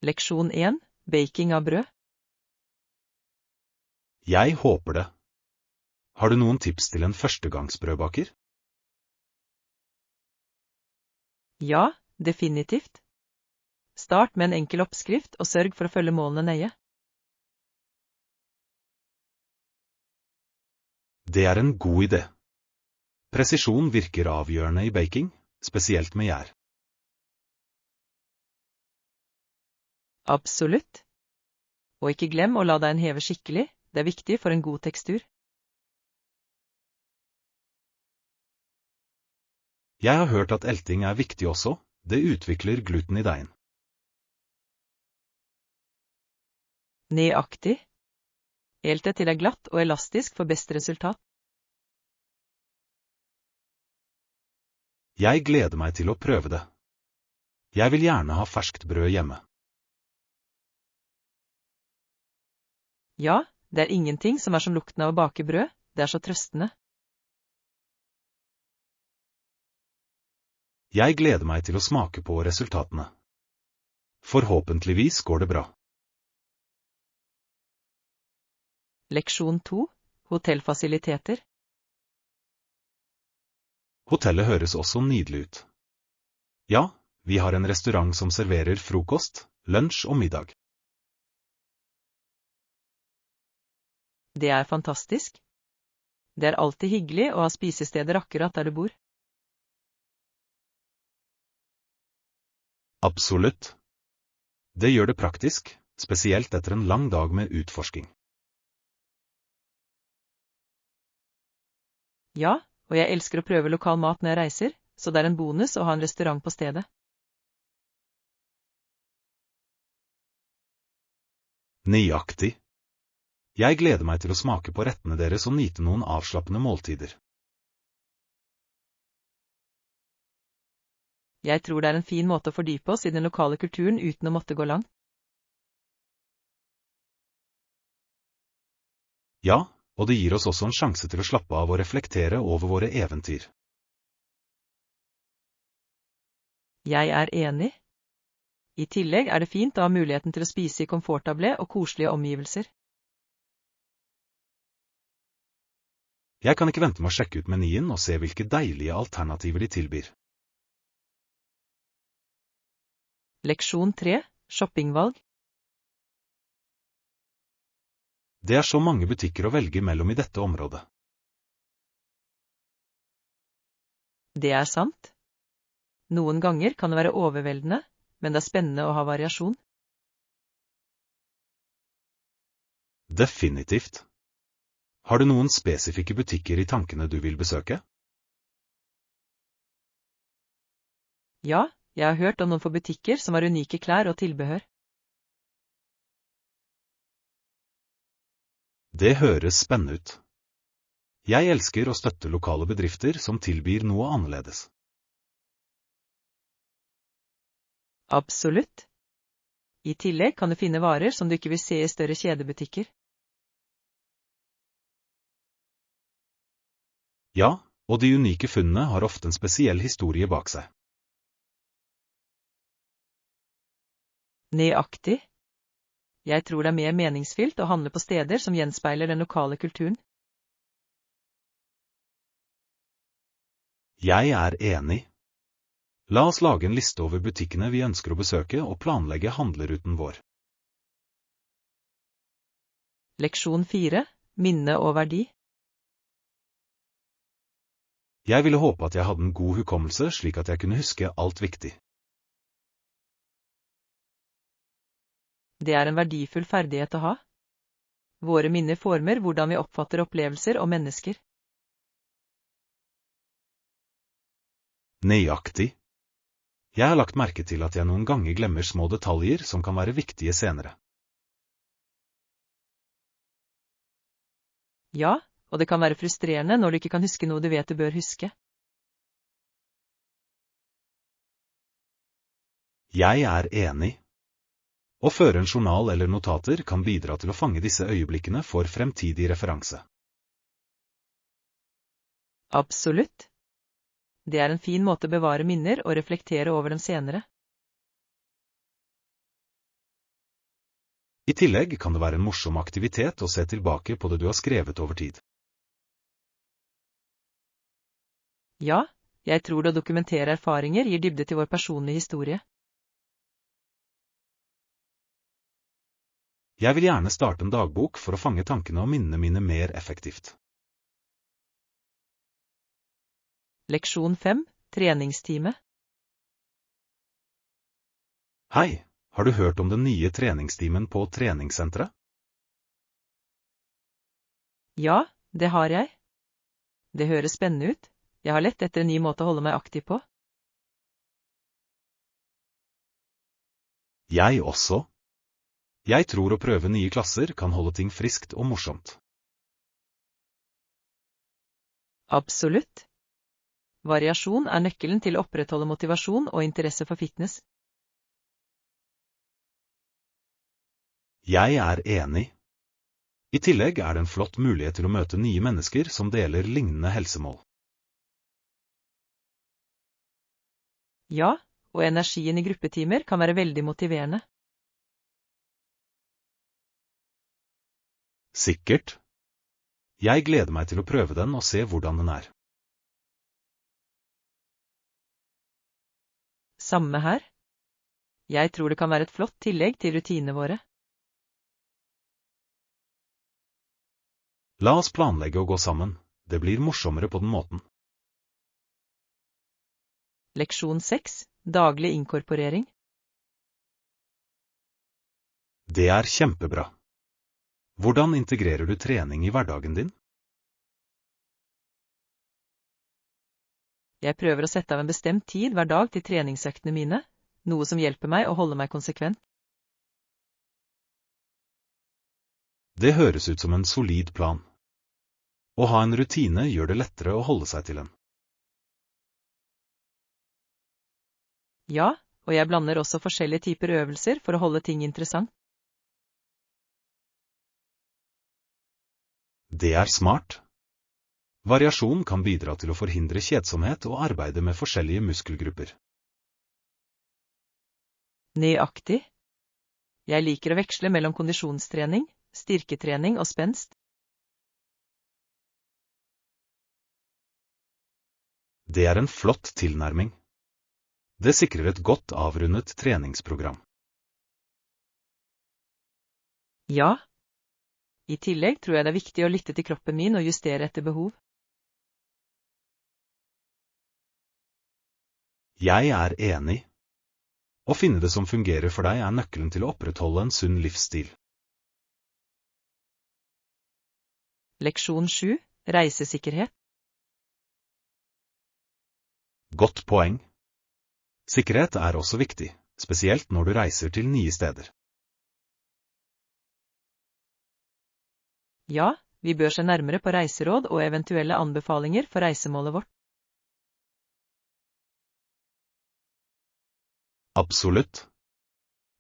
Leksjon 1. Baking av brød. Jeg håper det. Har du noen tips til en førstegangsbrødbaker? Ja, definitivt. Start med en enkel oppskrift og sørg for å følge målene nøye. Det er en god idé. Presisjon virker avgjørende i baking, spesielt med gjær. Absolutt. Og ikke glem å la deigen heve skikkelig, det er viktig for en god tekstur. Jeg har hørt at elting er viktig også, det utvikler gluten i deigen. Nøyaktig. Helt det til det er glatt og elastisk for best resultat. Jeg gleder meg til å prøve det. Jeg vil gjerne ha ferskt brød hjemme. Ja, det er ingenting som er som lukten av å bake brød, det er så trøstende. Jeg gleder meg til å smake på resultatene. Forhåpentligvis går det bra. Leksjon 2. Hotellfasiliteter. Hotellet høres også nydelig ut. Ja, vi har en restaurant som serverer frokost, lunsj og middag. Det er fantastisk. Det er alltid hyggelig å ha spisesteder akkurat der du bor. Absolutt. Det gjør det praktisk, spesielt etter en lang dag med utforsking. Ja, og jeg elsker å prøve lokal mat når jeg reiser, så det er en bonus å ha en restaurant på stedet. Nøyaktig. Jeg gleder meg til å smake på rettene deres og nyte noen avslappende måltider. Jeg tror det er en fin måte å fordype oss i den lokale kulturen uten å måtte gå langt. Ja, og det gir oss også en sjanse til å slappe av og reflektere over våre eventyr. Jeg er enig. I tillegg er det fint å ha muligheten til å spise i komfortable og koselige omgivelser. Jeg kan ikke vente med å sjekke ut menyen og se hvilke deilige alternativer de tilbyr. Leksjon 3. Shoppingvalg. Det er så mange butikker å velge mellom i dette området. Det er sant. Noen ganger kan det være overveldende, men det er spennende å ha variasjon. Definitivt. Har du noen spesifikke butikker i tankene du vil besøke? Ja, jeg har hørt om noen få butikker som har unike klær og tilbehør. Det høres spennende ut. Jeg elsker å støtte lokale bedrifter som tilbyr noe annerledes. Absolutt. I tillegg kan du finne varer som du ikke vil se i større kjedebutikker. Ja, og de unike funnene har ofte en spesiell historie bak seg. Nøyaktig. Jeg tror det er mer meningsfylt å handle på steder som gjenspeiler den lokale kulturen. Jeg er enig. La oss lage en liste over butikkene vi ønsker å besøke og planlegge handleruten vår. Leksjon 4. Minne og verdi. Jeg ville håpe at jeg hadde en god hukommelse slik at jeg kunne huske alt viktig. Det er en verdifull ferdighet å ha. Våre minner former hvordan vi oppfatter opplevelser og mennesker. Nøyaktig. Jeg har lagt merke til at jeg noen ganger glemmer små detaljer som kan være viktige senere. Ja, og det kan være frustrerende når du ikke kan huske noe du vet du bør huske. Jeg er enig. Å føre en journal eller notater kan bidra til å fange disse øyeblikkene for fremtidig referanse. Absolutt. Det er en fin måte å bevare minner og reflektere over dem senere. I tillegg kan det være en morsom aktivitet å se tilbake på det du har skrevet over tid. Ja, jeg tror det å dokumentere erfaringer gir dybde til vår personlige historie. Jeg vil gjerne starte en dagbok for å fange tankene og minnene mine mer effektivt. Leksjon 5, treningstime. Hei, har du hørt om den nye treningstimen på treningssenteret? Ja, det har jeg. Det høres spennende ut. Jeg har lett etter en ny måte å holde meg aktiv på. Jeg også. Jeg tror å prøve nye klasser kan holde ting friskt og morsomt. Absolutt. Variasjon er nøkkelen til å opprettholde motivasjon og interesse for fitness. Jeg er enig. I tillegg er det en flott mulighet til å møte nye mennesker som deler lignende helsemål. Ja, og energien i gruppetimer kan være veldig motiverende. Sikkert. Jeg gleder meg til å prøve den og se hvordan den er. Samme her. Jeg tror det kan være et flott tillegg til rutinene våre. La oss planlegge å gå sammen. Det blir morsommere på den måten. Leksjon 6, daglig inkorporering. Det er kjempebra. Hvordan integrerer du trening i hverdagen din? Jeg prøver å sette av en bestemt tid hver dag til treningsøktene mine, noe som hjelper meg å holde meg konsekvent. Det høres ut som en solid plan. Å ha en rutine gjør det lettere å holde seg til den. Ja, og jeg blander også forskjellige typer øvelser for å holde ting interessant. Det er smart. Variasjon kan bidra til å forhindre kjedsomhet og arbeide med forskjellige muskelgrupper. Nøyaktig. Jeg liker å veksle mellom kondisjonstrening, styrketrening og spenst. Det er en flott tilnærming. Det sikrer et godt avrundet treningsprogram. Ja. I tillegg tror jeg det er viktig å lytte til kroppen min og justere etter behov. Jeg er enig. Å finne det som fungerer for deg er nøkkelen til å opprettholde en sunn livsstil. Leksjon 7, reisesikkerhet. Godt poeng. Sikkerhet er også viktig, spesielt når du reiser til nye steder. Ja, vi bør se nærmere på reiseråd og eventuelle anbefalinger for reisemålet vårt. Absolutt.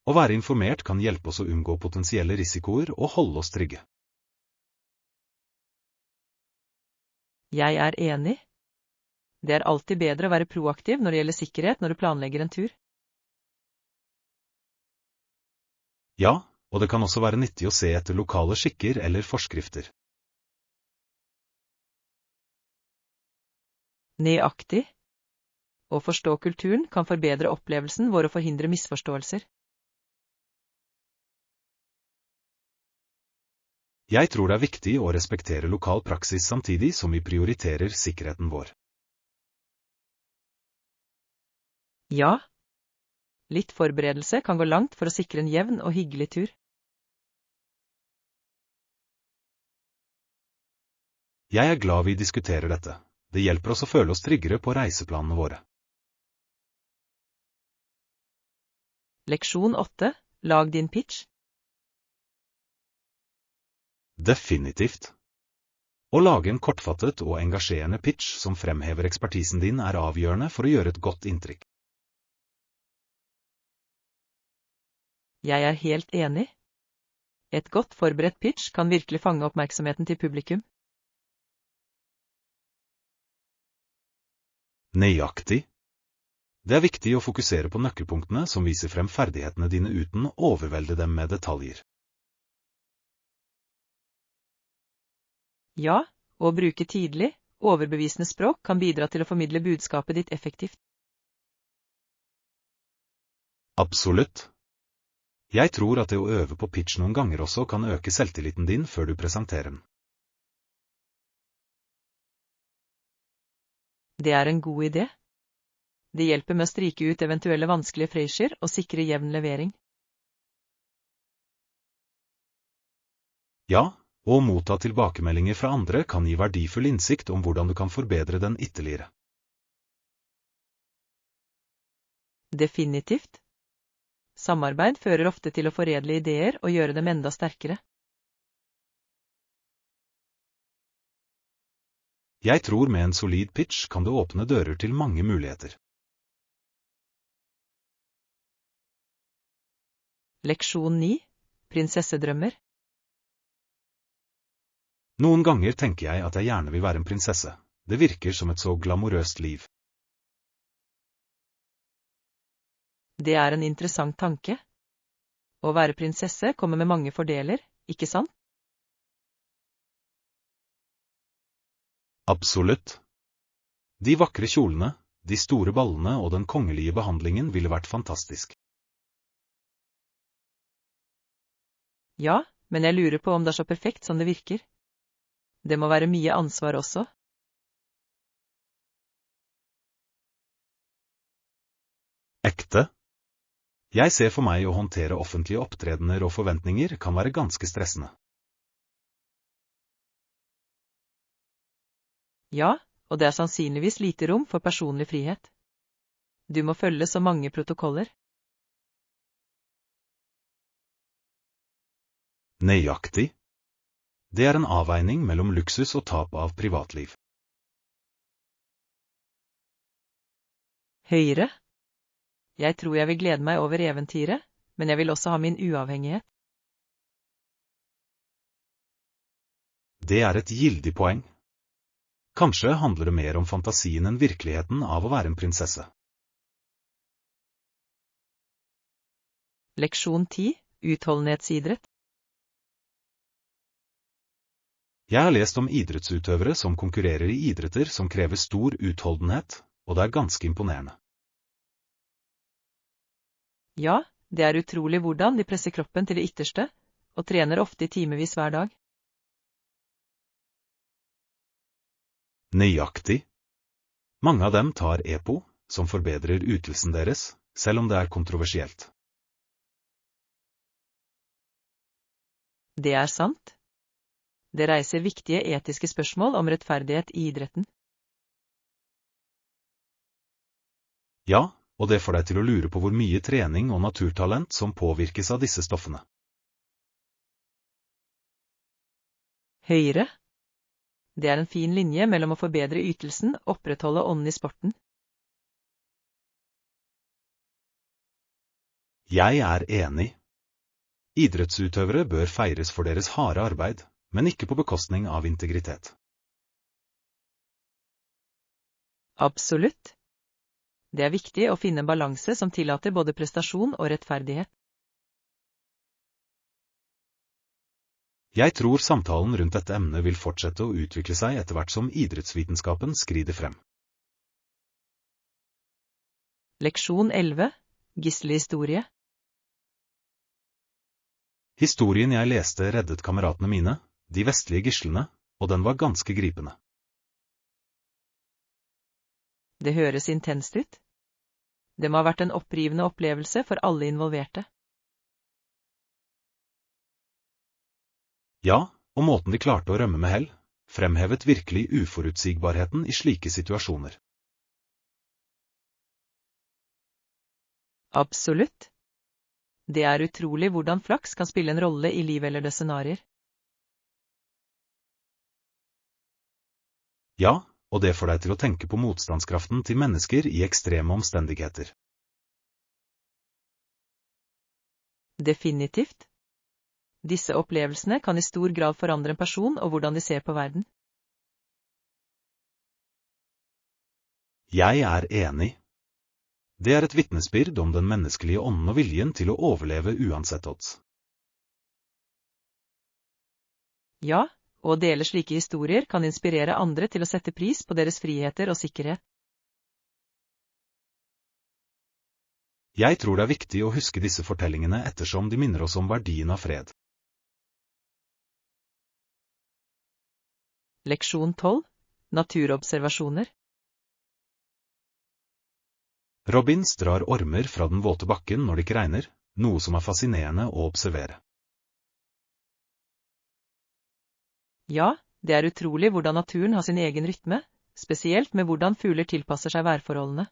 Å være informert kan hjelpe oss å unngå potensielle risikoer og holde oss trygge. Jeg er enig. Det er alltid bedre å være proaktiv når det gjelder sikkerhet når du planlegger en tur. Ja, og det kan også være nyttig å se etter lokale skikker eller forskrifter. Nøyaktig. Å forstå kulturen kan forbedre opplevelsen vår og forhindre misforståelser. Jeg tror det er viktig å respektere lokal praksis samtidig som vi prioriterer sikkerheten vår. Ja. Litt forberedelse kan gå langt for å sikre en jevn og hyggelig tur. Jeg er glad vi diskuterer dette. Det hjelper oss å føle oss tryggere på reiseplanene våre. Leksjon 8. Lag din pitch. Definitivt. Å lage en kortfattet og engasjerende pitch som fremhever ekspertisen din er avgjørende for å gjøre et godt inntrykk. Jeg er helt enig. Et godt forberedt pitch kan virkelig fange oppmerksomheten til publikum. Nøyaktig. Det er viktig å fokusere på nøkkelpunktene som viser frem ferdighetene dine uten å overvelde dem med detaljer. Ja, og å bruke tydelig, overbevisende språk kan bidra til å formidle budskapet ditt effektivt. Absolutt. Jeg tror at det å øve på pitch noen ganger også kan øke selvtilliten din før du presenterer den. Det er en god idé. Det hjelper med å stryke ut eventuelle vanskelige frasyer og sikre jevn levering. Ja, og å motta tilbakemeldinger fra andre kan gi verdifull innsikt om hvordan du kan forbedre den ytterligere. Definitivt. Samarbeid fører ofte til å foredle ideer og gjøre dem enda sterkere. Jeg tror med en solid pitch kan du åpne dører til mange muligheter. Leksjon 9. Prinsessedrømmer. Noen ganger tenker jeg at jeg gjerne vil være en prinsesse. Det virker som et så glamorøst liv. Det er en interessant tanke. Å være prinsesse kommer med mange fordeler, ikke sant? Absolutt. De vakre kjolene, de store ballene og den kongelige behandlingen ville vært fantastisk. Ja, men jeg lurer på om det er så perfekt som det virker. Det må være mye ansvar også. Ekte? Jeg ser for meg å håndtere offentlige opptredener og forventninger kan være ganske stressende. Ja, og det er sannsynligvis lite rom for personlig frihet. Du må følge så mange protokoller. Nøyaktig. Det er en avveining mellom luksus og tap av privatliv. Høyre. Jeg tror jeg vil glede meg over eventyret, men jeg vil også ha min uavhengighet. Det er et gildig poeng. Kanskje handler det mer om fantasien enn virkeligheten av å være en prinsesse. Leksjon 10. Utholdenhetsidrett. Jeg har lest om idrettsutøvere som konkurrerer i idretter som krever stor utholdenhet, og det er ganske imponerende. Ja, det er utrolig hvordan de presser kroppen til det ytterste, og trener ofte i timevis hver dag. Nøyaktig. Mange av dem tar EPO, som forbedrer ytelsen deres, selv om det er kontroversielt. Det er sant. Det reiser viktige etiske spørsmål om rettferdighet i idretten. Ja, og det får deg til å lure på hvor mye trening og naturtalent som påvirkes av disse stoffene. Høyre. Det er en fin linje mellom å forbedre ytelsen og opprettholde ånden i sporten. Jeg er enig. Idrettsutøvere bør feires for deres harde arbeid, men ikke på bekostning av integritet. Absolutt. Det er viktig å finne en balanse som tillater både prestasjon og rettferdighet. Jeg tror samtalen rundt dette emnet vil fortsette å utvikle seg etter hvert som idrettsvitenskapen skrider frem. Leksjon 11. Gislehistorie. Historien jeg leste reddet kameratene mine, de vestlige gislene, og den var ganske gripende. Det høres intenst ut. Det må ha vært en opprivende opplevelse for alle involverte. Ja, og måten de klarte å rømme med hell, fremhevet virkelig uforutsigbarheten i slike situasjoner. Absolutt. Det er utrolig hvordan flaks kan spille en rolle i liv eller det scenarier. Ja, og det får deg til å tenke på motstandskraften til mennesker i ekstreme omstendigheter. Definitivt. Disse opplevelsene kan i stor grad forandre en person og hvordan de ser på verden. Jeg er enig. Det er et vitnesbyrd om den menneskelige ånden og viljen til å overleve uansett odds. Ja, Å dele slike historier kan inspirere andre til å sette pris på deres friheter og sikkerhet. Jeg tror det er viktig å huske disse fortellingene ettersom de minner oss om verdien av fred. Leksjon 12. Naturobservasjoner. Robins drar ormer fra den våte bakken når det ikke regner, noe som er fascinerende å observere. Ja, det er utrolig hvordan naturen har sin egen rytme, spesielt med hvordan fugler tilpasser seg værforholdene.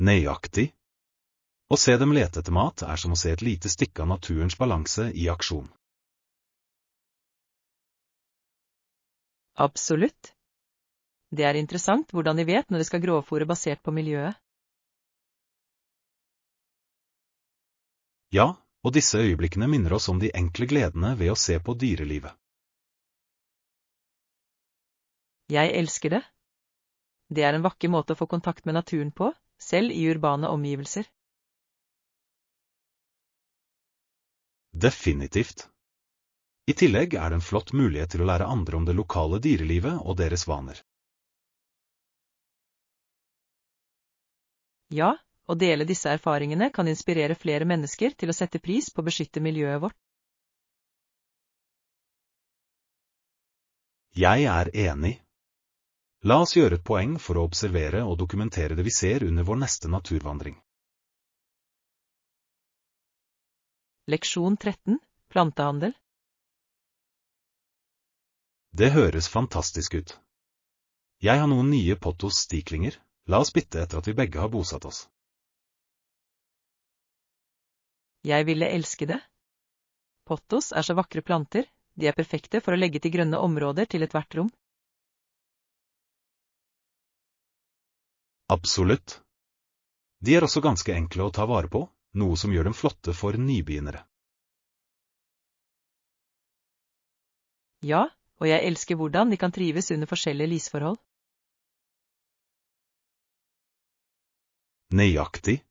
Nøyaktig. Å se dem lete etter mat er som å se et lite stykke av naturens balanse i aksjon. Absolutt. Det er interessant hvordan de vet når de skal grovfôre basert på miljøet. Ja, og disse øyeblikkene minner oss om de enkle gledene ved å se på dyrelivet. Jeg elsker det. Det er en vakker måte å få kontakt med naturen på, selv i urbane omgivelser. Definitivt. I tillegg er det en flott mulighet til å lære andre om det lokale dyrelivet og deres vaner. Ja, å dele disse erfaringene kan inspirere flere mennesker til å sette pris på å beskytte miljøet vårt. Jeg er enig. La oss gjøre et poeng for å observere og dokumentere det vi ser under vår neste naturvandring. Leksjon 13. Plantehandel. Det høres fantastisk ut. Jeg har noen nye Pottos-stiklinger. La oss bytte etter at vi begge har bosatt oss. Jeg ville elske det. Pottos er så vakre planter, de er perfekte for å legge til grønne områder til ethvert rom. Absolutt. De er også ganske enkle å ta vare på, noe som gjør dem flotte for nybegynnere. Ja, og jeg elsker hvordan de kan trives under forskjellige lysforhold. Nøyaktig.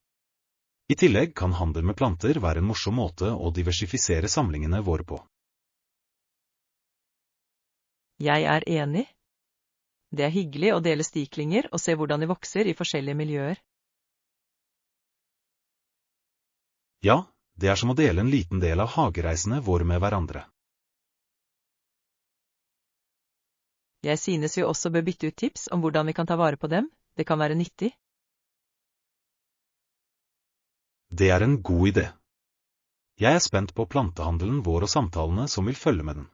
I tillegg kan handel med planter være en morsom måte å diversifisere samlingene våre på. Jeg er enig. Det er hyggelig å dele stiklinger og se hvordan de vokser i forskjellige miljøer. Ja, det er som å dele en liten del av hagereisene våre med hverandre. Jeg synes vi også bør bytte ut tips om hvordan vi kan ta vare på dem, det kan være nyttig. Det er en god idé. Jeg er spent på plantehandelen vår og samtalene som vil følge med den.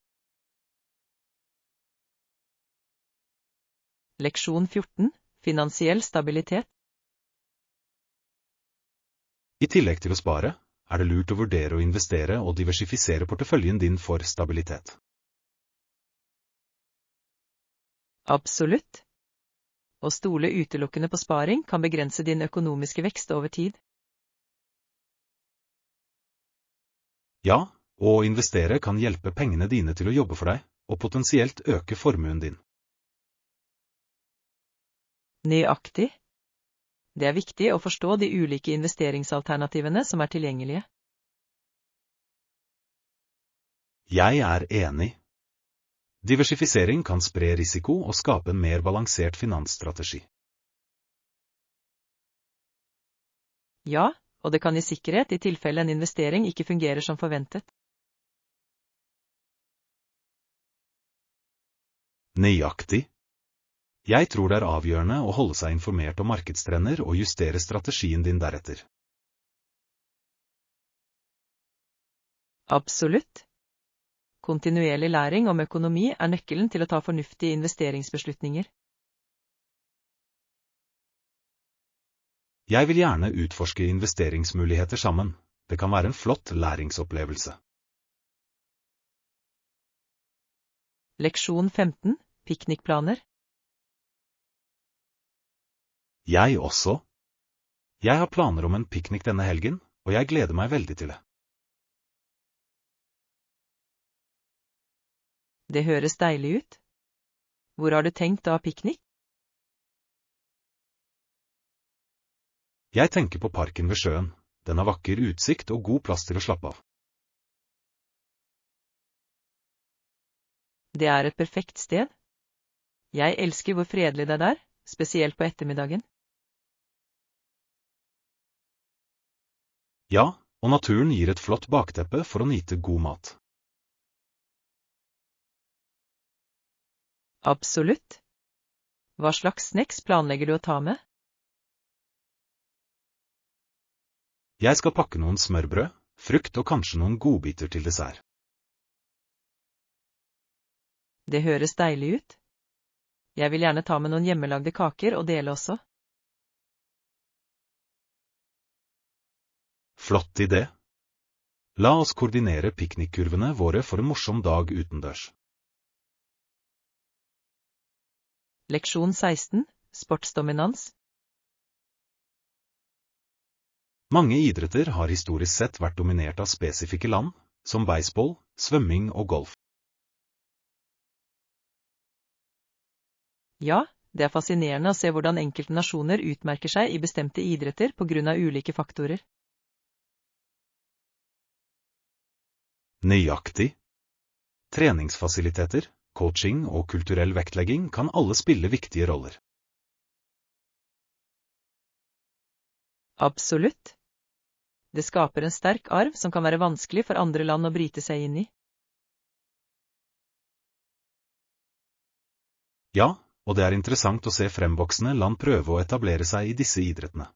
Leksjon 14. Finansiell stabilitet. I tillegg til å spare, er det lurt å vurdere å investere og diversifisere porteføljen din for stabilitet. Absolutt. Å stole utelukkende på sparing kan begrense din økonomiske vekst over tid. Ja, og å investere kan hjelpe pengene dine til å jobbe for deg, og potensielt øke formuen din. Nøyaktig. Det er viktig å forstå de ulike investeringsalternativene som er tilgjengelige. Jeg er enig. Diversifisering kan spre risiko og skape en mer balansert finansstrategi. Ja, og det kan gi sikkerhet i tilfelle en investering ikke fungerer som forventet. Nøyaktig. Jeg tror det er avgjørende å holde seg informert om markedstrender og justere strategien din deretter. Absolutt. Kontinuerlig læring om økonomi er nøkkelen til å ta fornuftige investeringsbeslutninger. Jeg vil gjerne utforske investeringsmuligheter sammen. Det kan være en flott læringsopplevelse. Leksjon 15. Piknikplaner. Jeg også. Jeg har planer om en piknik denne helgen, og jeg gleder meg veldig til det. Det høres deilig ut. Hvor har du tenkt å ha piknik? Jeg tenker på parken ved sjøen. Den har vakker utsikt og god plass til å slappe av. Det er et perfekt sted. Jeg elsker hvor fredelig det er der, spesielt på ettermiddagen. Ja, og naturen gir et flott bakteppe for å nyte god mat. Absolutt. Hva slags snacks planlegger du å ta med? Jeg skal pakke noen smørbrød, frukt og kanskje noen godbiter til dessert. Det høres deilig ut. Jeg vil gjerne ta med noen hjemmelagde kaker og dele også. Flott idé. La oss koordinere piknikkurvene våre for en morsom dag utendørs. Leksjon 16, sportsdominans. Mange idretter har historisk sett vært dominert av spesifikke land, som baseball, svømming og golf. Ja, det er fascinerende å se hvordan enkelte nasjoner utmerker seg i bestemte idretter på grunn av ulike faktorer. Nøyaktig. Treningsfasiliteter, coaching og kulturell vektlegging kan alle spille viktige roller. Absolutt. Det skaper en sterk arv som kan være vanskelig for andre land å bryte seg inn i. Ja, og det er interessant å se fremvoksende land prøve å etablere seg i disse idrettene.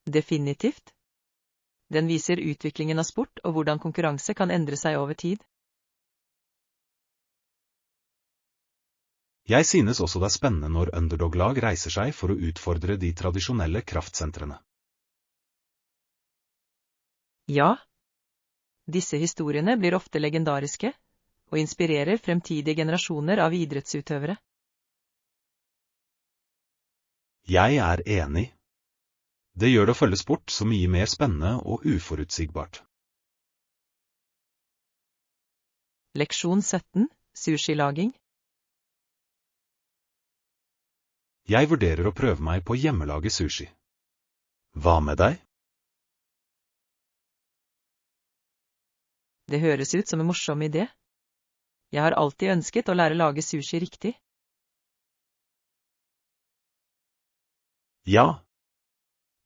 Definitivt. Den viser utviklingen av sport og hvordan konkurranse kan endre seg over tid. Jeg synes også det er spennende når underdog-lag reiser seg for å utfordre de tradisjonelle kraftsentrene. Ja. Disse historiene blir ofte legendariske, og inspirerer fremtidige generasjoner av idrettsutøvere. Jeg er enig. Det gjør det å følge sport så mye mer spennende og uforutsigbart. Leksjon 17, sushilaging. Jeg vurderer å prøve meg på hjemmelage sushi. Hva med deg? Det høres ut som en morsom idé. Jeg har alltid ønsket å lære å lage sushi riktig. Ja.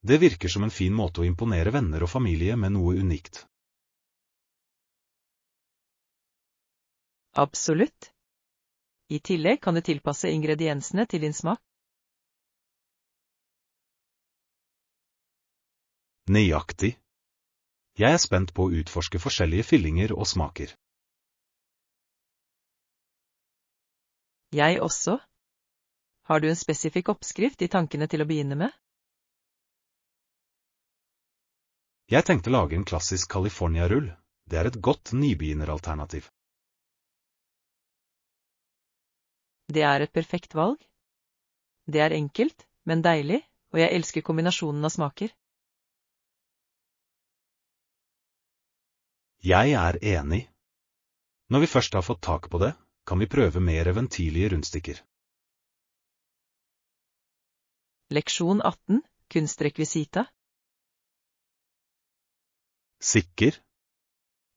Det virker som en fin måte å imponere venner og familie med noe unikt. Absolutt. I tillegg kan du tilpasse ingrediensene til din smak. Nøyaktig. Jeg er spent på å utforske forskjellige fyllinger og smaker. Jeg også. Har du en spesifikk oppskrift i tankene til å begynne med? Jeg tenkte å lage en klassisk California-rull. Det er et godt nybegynneralternativ. Det er et perfekt valg. Det er enkelt, men deilig, og jeg elsker kombinasjonen av smaker. Jeg er enig. Når vi først har fått tak på det, kan vi prøve mer eventyrlige rundstykker. Leksjon 18, kunstrekvisita. Sikker?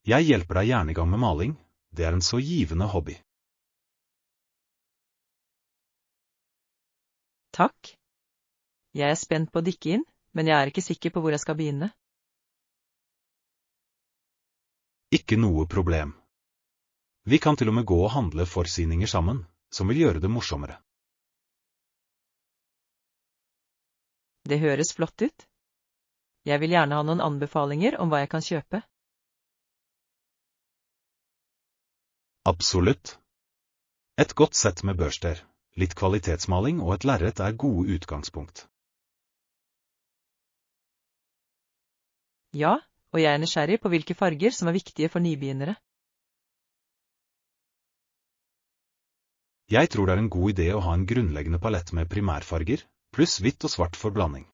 Jeg hjelper deg gjerne i gang med maling. Det er en så givende hobby. Takk. Jeg er spent på å dykke inn, men jeg er ikke sikker på hvor jeg skal begynne. Ikke noe problem. Vi kan til og med gå og handle forsyninger sammen, som vil gjøre det morsommere. Det høres flott ut. Jeg vil gjerne ha noen anbefalinger om hva jeg kan kjøpe. Absolutt. Et godt sett med børster, litt kvalitetsmaling og et lerret er gode utgangspunkt. Ja, og jeg er nysgjerrig på hvilke farger som er viktige for nybegynnere. Jeg tror det er en god idé å ha en grunnleggende palett med primærfarger, pluss hvitt og svart for blanding.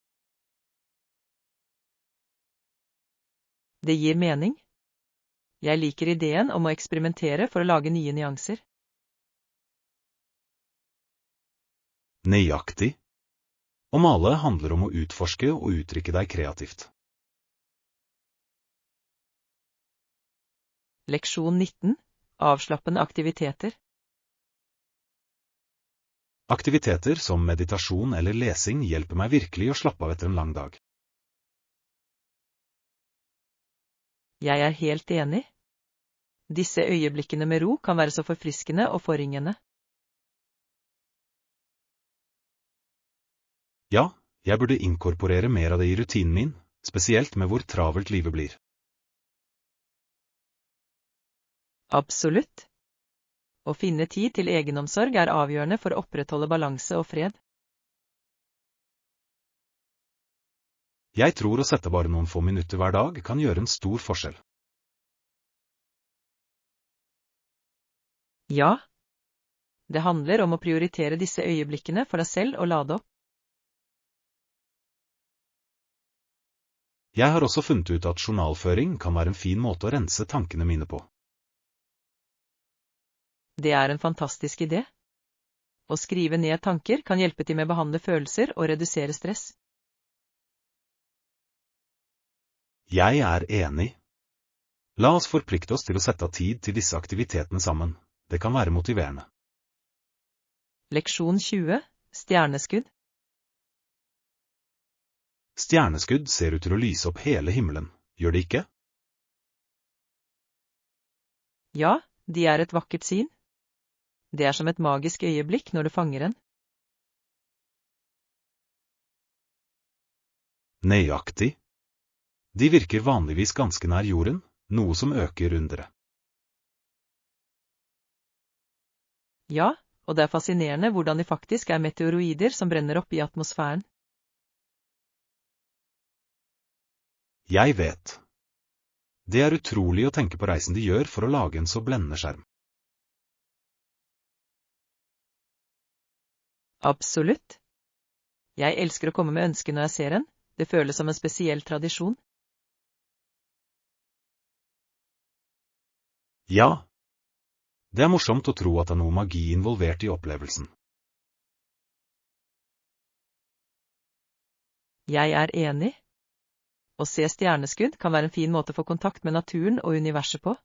Det gir mening. Jeg liker ideen om å eksperimentere for å lage nye nyanser. Nøyaktig. Å male handler om å utforske og uttrykke deg kreativt. Leksjon 19. Avslappende aktiviteter. Aktiviteter som meditasjon eller lesing hjelper meg virkelig å slappe av etter en lang dag. Jeg er helt enig. Disse øyeblikkene med ro kan være så forfriskende og forringende. Ja, jeg burde inkorporere mer av det i rutinen min, spesielt med hvor travelt livet blir. Absolutt. Å finne tid til egenomsorg er avgjørende for å opprettholde balanse og fred. Jeg tror å sette bare noen få minutter hver dag kan gjøre en stor forskjell. Ja. Det handler om å prioritere disse øyeblikkene for deg selv og lade opp. Jeg har også funnet ut at journalføring kan være en fin måte å rense tankene mine på. Det er en fantastisk idé. Å skrive ned tanker kan hjelpe til med å behandle følelser og redusere stress. Jeg er enig. La oss forplikte oss til å sette av tid til disse aktivitetene sammen. Det kan være motiverende. Leksjon 20. Stjerneskudd. Stjerneskudd ser ut til å lyse opp hele himmelen, gjør det ikke? Ja, de er et vakkert syn. Det er som et magisk øyeblikk når du fanger en. Nøyaktig. De virker vanligvis ganske nær jorden, noe som øker underet. Ja, og det er fascinerende hvordan de faktisk er meteoroider som brenner opp i atmosfæren. Jeg vet. Det er utrolig å tenke på reisen de gjør for å lage en så blendende skjerm. Absolutt. Jeg elsker å komme med ønsker når jeg ser en. Det føles som en spesiell tradisjon. Ja. Det er morsomt å tro at det er noe magi involvert i opplevelsen. Jeg er enig. Å se stjerneskudd kan være en fin måte å få kontakt med naturen og universet på.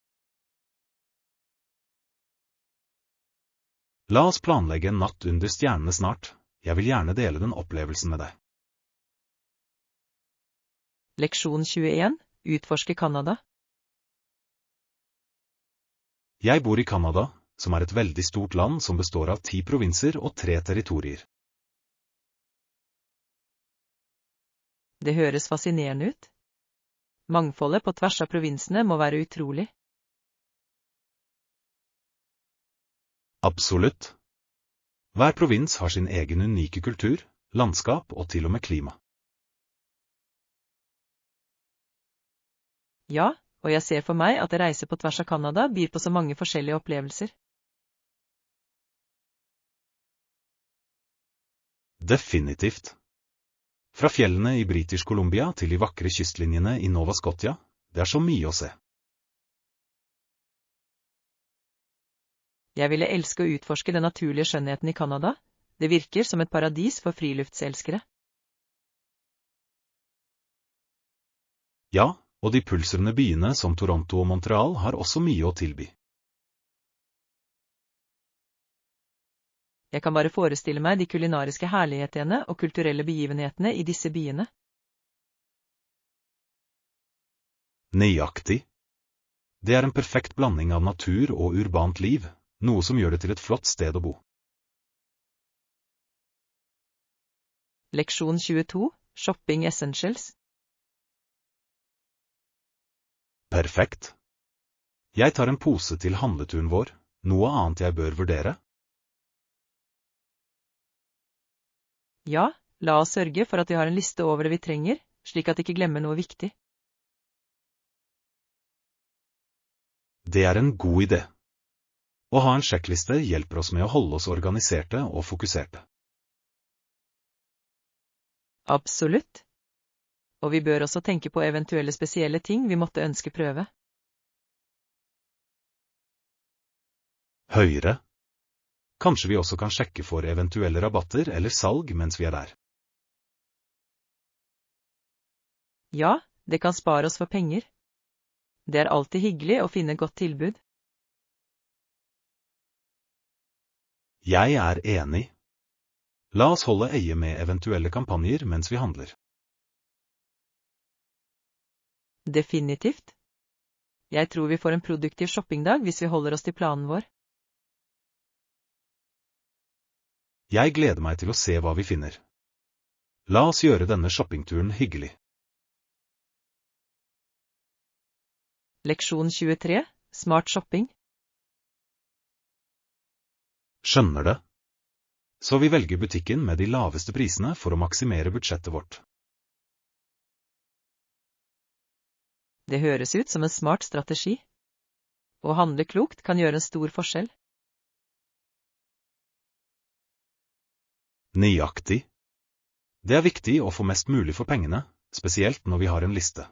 La oss planlegge en natt under stjernene snart. Jeg vil gjerne dele den opplevelsen med deg. Leksjon 21. Utforske Canada. Jeg bor i Canada, som er et veldig stort land som består av 10 provinser og 3 territorier. Det høres fascinerende ut. Mangfoldet på tvers av provinsene må være utrolig. Absolutt. Hver provins har sin egen unike kultur, landskap og til og med klima. Ja, og jeg ser for meg at å reise på tvers av Canada byr på så mange forskjellige opplevelser. Definitivt. Fra fjellene i British Columbia til de vakre kystlinjene i Nova Scotia, det er så mye å se. Jeg ville elske å utforske den naturlige skjønnheten i Canada. Det virker som et paradis for friluftselskere. Ja, og de pulserende byene som Toronto og Montreal har også mye å tilby. Jeg kan bare forestille meg de kulinariske herlighetene og kulturelle begivenhetene i disse byene. Nøyaktig. Det er en perfekt blanding av natur og urbant liv, noe som gjør det til et flott sted å bo. Leksjon 22. Shopping Essentials. Perfekt. Jeg tar en pose til handleturen vår. Noe annet jeg bør vurdere? Ja, la oss sørge for at vi har en liste over det vi trenger, slik at vi ikke glemmer noe viktig. Det er en god idé. Å ha en sjekkliste hjelper oss med å holde oss organiserte og fokuserte. Absolutt. Og vi bør også tenke på eventuelle spesielle ting vi måtte ønske prøve. Høyre. Kanskje vi også kan sjekke for eventuelle rabatter eller salg mens vi er der. Ja, det kan spare oss for penger. Det er alltid hyggelig å finne godt tilbud. Jeg er enig. La oss holde øye med eventuelle kampanjer mens vi handler. Definitivt. Jeg tror vi får en produktiv shoppingdag hvis vi holder oss til planen vår. Jeg gleder meg til å se hva vi finner. La oss gjøre denne shoppingturen hyggelig. Leksjon 23. Smart shopping. Skjønner det. Så vi velger butikken med de laveste prisene for å maksimere budsjettet vårt. Det høres ut som en smart strategi. Å handle klokt kan gjøre en stor forskjell. Nøyaktig. Det er viktig å få mest mulig for pengene, spesielt når vi har en liste.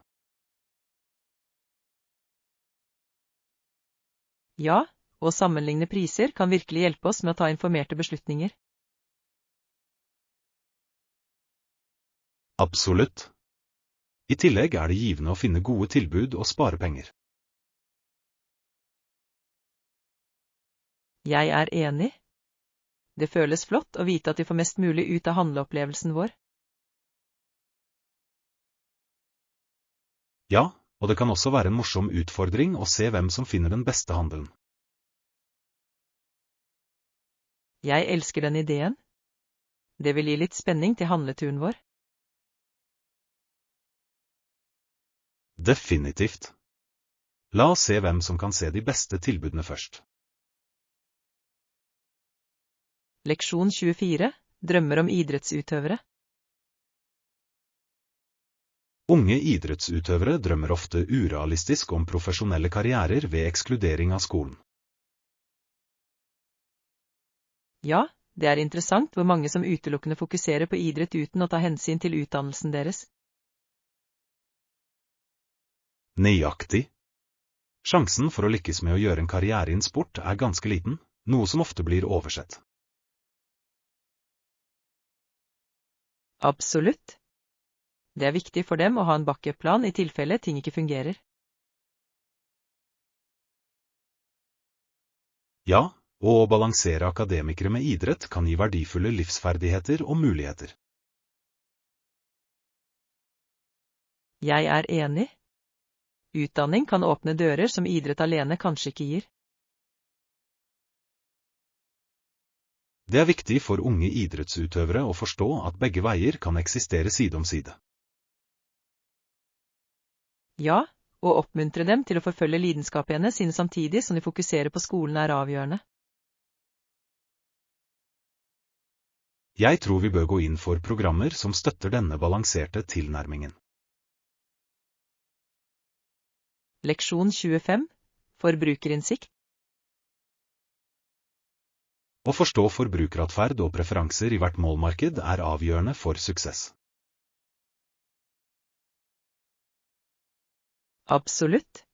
Ja, å sammenligne priser kan virkelig hjelpe oss med å ta informerte beslutninger. Absolutt. I tillegg er det givende å finne gode tilbud og spare penger. Jeg er enig. Det føles flott å vite at vi får mest mulig ut av handleopplevelsen vår. Ja, og det kan også være en morsom utfordring å se hvem som finner den beste handelen. Jeg elsker den ideen. Det vil gi litt spenning til handleturen vår. Definitivt. La oss se hvem som kan se de beste tilbudene først. Leksjon 24. Drømmer om idrettsutøvere. Unge idrettsutøvere drømmer ofte urealistisk om profesjonelle karrierer ved ekskludering av skolen. Ja, det er interessant hvor mange som utelukkende fokuserer på idrett uten å ta hensyn til utdannelsen deres. Nøyaktig. Sjansen for å lykkes med å gjøre en karriere i en sport er ganske liten, noe som ofte blir oversett. Absolutt. Det er viktig for dem å ha en backup-plan i tilfelle ting ikke fungerer. Ja, og å balansere akademikere med idrett kan gi verdifulle livsferdigheter og muligheter. Jeg er enig. Utdanning kan åpne dører som idrett alene kanskje ikke gir. Det er viktig for unge idrettsutøvere å forstå at begge veier kan eksistere side om side. Ja, og oppmuntre dem til å forfølge lidenskapene sine samtidig som de fokuserer på skolen er avgjørende. Jeg tror vi bør gå inn for programmer som støtter denne balanserte tilnærmingen. Leksjon 25. Forbrukerinnsikt. Å forstå forbrukeratferd og preferanser i hvert målmarked er avgjørende for suksess. Absolutt.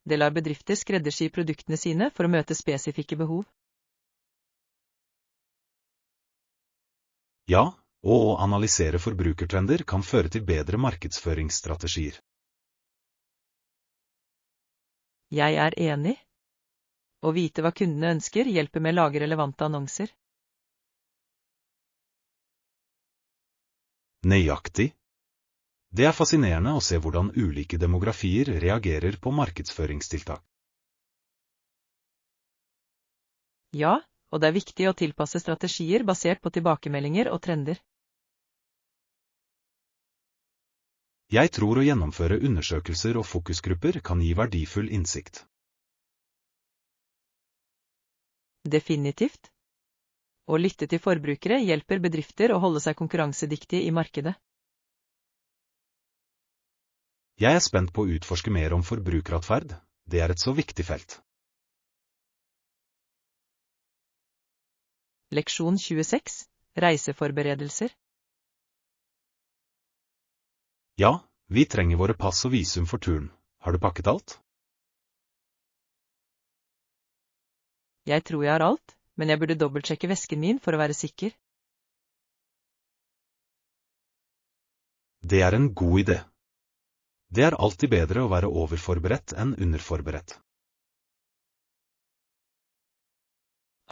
Det lar bedrifter skreddersy produktene sine for å møte spesifikke behov. Ja, og å analysere forbrukertrender kan føre til bedre markedsføringsstrategier. Jeg er enig. Å vite hva kundene ønsker hjelper med å lage relevante annonser. Nøyaktig. Det er fascinerende å se hvordan ulike demografier reagerer på markedsføringstiltak. Ja, og det er viktig å tilpasse strategier basert på tilbakemeldinger og trender. Jeg tror å gjennomføre undersøkelser og fokusgrupper kan gi verdifull innsikt. Definitivt. Å lytte til forbrukere hjelper bedrifter å holde seg konkurransedyktige i markedet. Jeg er spent på å utforske mer om forbrukeratferd. Det er et så viktig felt. Leksjon 26. Reiseforberedelser. Ja, vi trenger våre pass og visum for turen. Har du pakket alt? Jeg tror jeg har alt, men jeg burde dobbeltsjekke vesken min for å være sikker. Det er en god idé. Det er alltid bedre å være overforberedt enn underforberedt.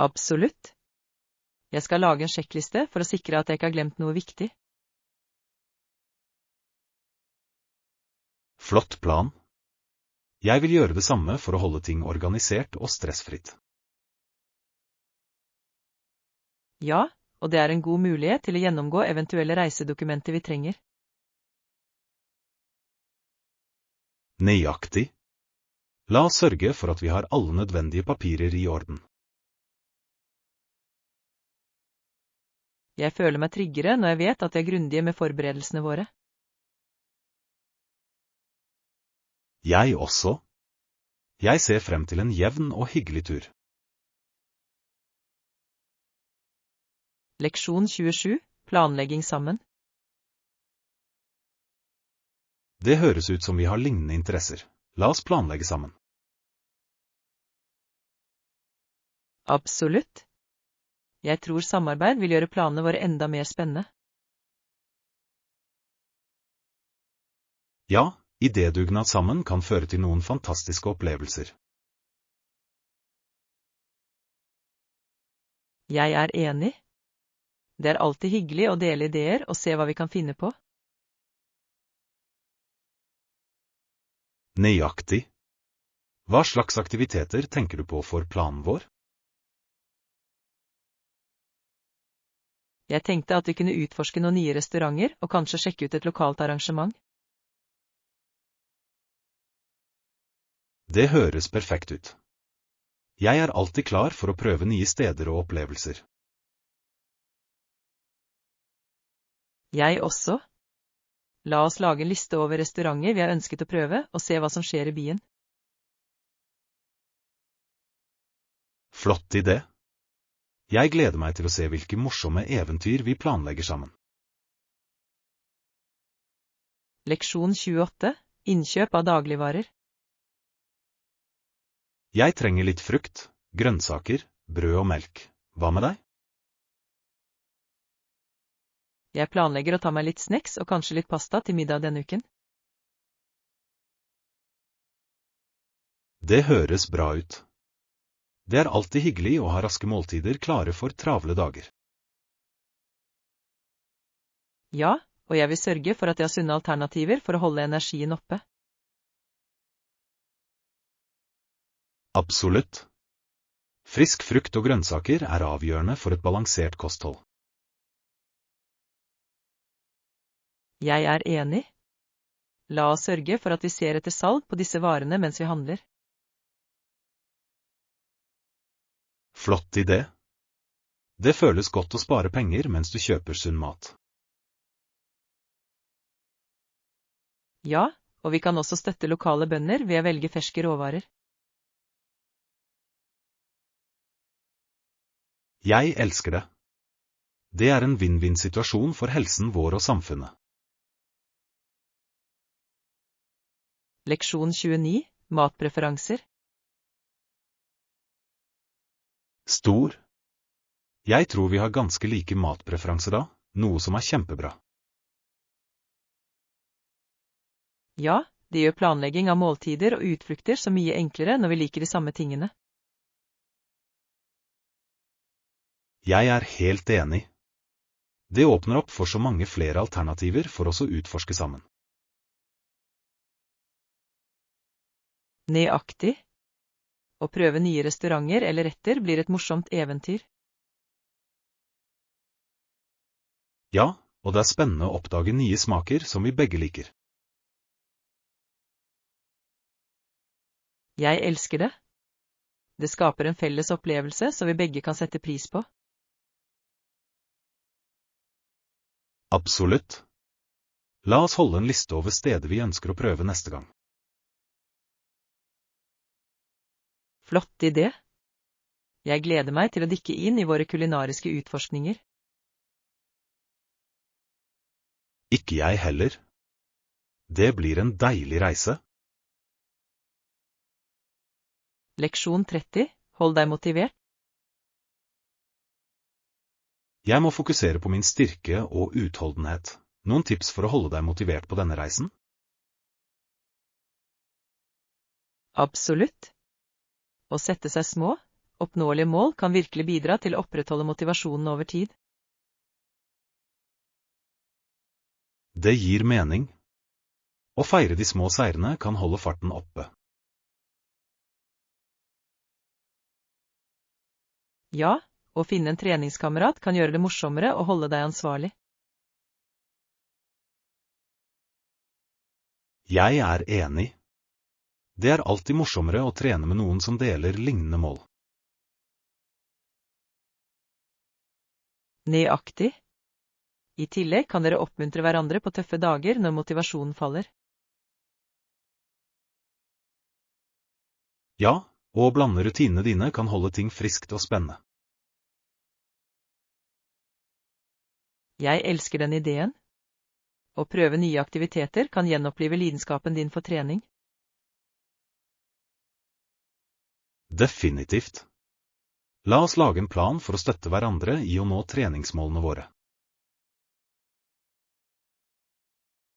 Absolutt. Jeg skal lage en sjekkliste for å sikre at jeg ikke har glemt noe viktig. Flott plan. Jeg vil gjøre det samme for å holde ting organisert og stressfritt. Ja, og det er en god mulighet til å gjennomgå eventuelle reisedokumenter vi trenger. Nøyaktig. La oss sørge for at vi har alle nødvendige papirer i orden. Jeg føler meg tryggere når jeg vet at vi er grundige med forberedelsene våre. Jeg også. Jeg ser frem til en jevn og hyggelig tur. Leksjon 27. Planlegging sammen. Det høres ut som vi har lignende interesser. La oss planlegge sammen. Absolutt. Jeg tror samarbeid vil gjøre planene våre enda mer spennende. Ja, idédugnad sammen kan føre til noen fantastiske opplevelser. Jeg er enig. Det er alltid hyggelig å dele ideer og se hva vi kan finne på. Nøyaktig. Hva slags aktiviteter tenker du på for planen vår? Jeg tenkte at vi kunne utforske noen nye restauranter og kanskje sjekke ut et lokalt arrangement. Det høres perfekt ut. Jeg er alltid klar for å prøve nye steder og opplevelser. Jeg også. La oss lage en liste over restauranter vi har ønsket å prøve, og se hva som skjer i byen. Flott idé. Jeg gleder meg til å se hvilke morsomme eventyr vi planlegger sammen. Leksjon 28. Innkjøp av dagligvarer. Jeg trenger litt frukt, grønnsaker, brød og melk. Hva med deg? Jeg planlegger å ta meg litt snacks og kanskje litt pasta til middag denne uken. Det høres bra ut. Det er alltid hyggelig å ha raske måltider klare for travle dager. Ja, og jeg vil sørge for at jeg har sunne alternativer for å holde energien oppe. Absolutt. Frisk frukt og grønnsaker er avgjørende for et balansert kosthold. Jeg er enig. La oss sørge for at vi ser etter salg på disse varene mens vi handler. Flott idé. Det føles godt å spare penger mens du kjøper sunn mat. Ja, og vi kan også støtte lokale bønder ved å velge ferske råvarer. Jeg elsker det. Det er en vinn-vinn-situasjon for helsen vår og samfunnet. Leksjon 29. Matpreferanser. Stor. Jeg tror vi har ganske like matpreferanser da, noe som er kjempebra. Ja, det gjør planlegging av måltider og utflukter så mye enklere når vi liker de samme tingene. Jeg er helt enig. Det åpner opp for så mange flere alternativer for oss å utforske sammen. Nøyaktig. Å prøve nye restauranter eller retter blir et morsomt eventyr. Ja, og det er spennende å oppdage nye smaker som vi begge liker. Jeg elsker det. Det skaper en felles opplevelse som vi begge kan sette pris på. Absolutt. La oss holde en liste over steder vi ønsker å prøve neste gang. Flott idé. Jeg gleder meg til å dykke inn i våre kulinariske utforskninger. Ikke jeg heller. Det blir en deilig reise. Leksjon 30. Hold deg motivert. Jeg må fokusere på min styrke og utholdenhet. Noen tips for å holde deg motivert på denne reisen? Absolutt. Å sette seg små, oppnåelige mål kan virkelig bidra til å opprettholde motivasjonen over tid. Det gir mening. Å feire de små seirene kan holde farten oppe. Ja, å finne en treningskamerat kan gjøre det morsommere å holde deg ansvarlig. Jeg er enig. Det er alltid morsommere å trene med noen som deler lignende mål. Nøyaktig. I tillegg kan dere oppmuntre hverandre på tøffe dager når motivasjonen faller. Ja, og å blande rutinene dine kan holde ting friskt og spennende. Jeg elsker den ideen. Å prøve nye aktiviteter kan gjenopplive lidenskapen din for trening. Definitivt. La oss lage en plan for å støtte hverandre i å nå treningsmålene våre.